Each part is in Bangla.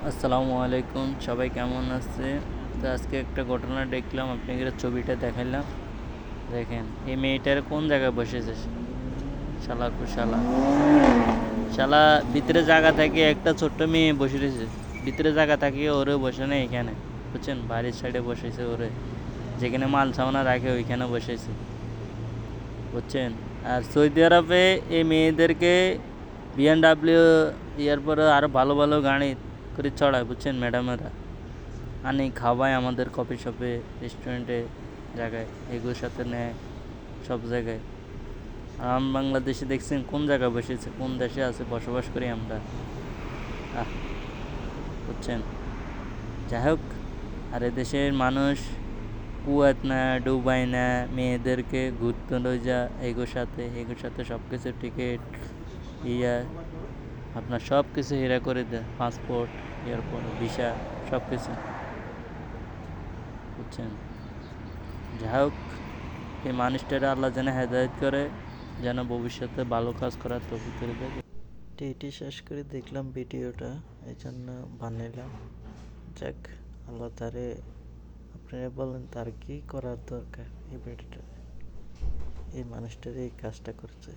আসসালামু আলাইকুম, সবাই কেমন আছে? তো আজকে একটা ঘটনা দেখলাম, আপনাকে ছবিটা দেখাইলাম। দেখেন এই মেয়েটার কোন জায়গায় বসেছে। শালার পর শালা, শালা ভিতরে জায়গা থাকে একটা ছোট্ট মেয়ে বসে রয়েছে। ভিতরে জায়গা থাকে ওরে বসে নেই এখানে, বুঝছেন? বাড়ির সাইডে বসেছে ওরে, যেখানে মাল সামানা রাখে ওইখানে বসেছে, বুঝছেন? আর সৌদি আরবে এই মেয়েদেরকে বিএমডাব্লিউ ইয়ার পরে আরও ভালো ভালো গাড়ি করে চড়ায়, বুঝছেন? ম্যাডামেরা আনি খাওয়ায় আমাদের কফি শপে, রেস্টুরেন্টে, জায়গায় এগুলোর সাথে নেয় সব জায়গায়। আর বাংলাদেশে দেখছেন কোন জায়গায় বসেছে, কোন দেশে আছে বসবাস করি আমরা। আহ, বুঝছেন? যাই হোক, আর এদেশের মানুষ কুয়াত না, ডুবাই না, মেয়েদেরকে ঘুরতে লই যা, এগুর সাথে সব কিছু টিকিট, ইয়া, আপনার সব কিছু হিরা করে দেয়, পাসপোর্ট, এয়ারপোর্ট, ভিসা, সব কিছু, বুঝছেন? যাই হোক, এই মানুষটারা আল্লাহ যেন হেদায়েত করে, যেন ভবিষ্যতে ভালো কাজ করার তৌফিক করে দেয়। এটি শেষ করে দেখলাম ভিডিওটা, এই জন্য বানাইলাম। যাক, আল্লাহ তারে, আপনারা বলেন তার কি করার দরকার এই ভিডিওটা, এই মানুষটার এই কাজটা করছে।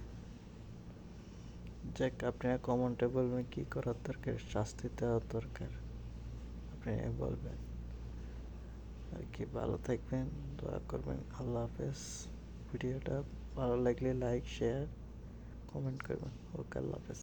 যাক, আপনারা কমেন্টে বলবেন কি করার দরকার, শাস্তি দেওয়ার দরকার, আপনারা বলবেন। আর কি, ভালো থাকবেন, দোয়া করবেন। আল্লাহ হাফেজ। ভিডিওটা ভালো লাগলে লাইক, শেয়ার, কমেন্ট করবেন। ওকে, আল্লাহ হাফেজ।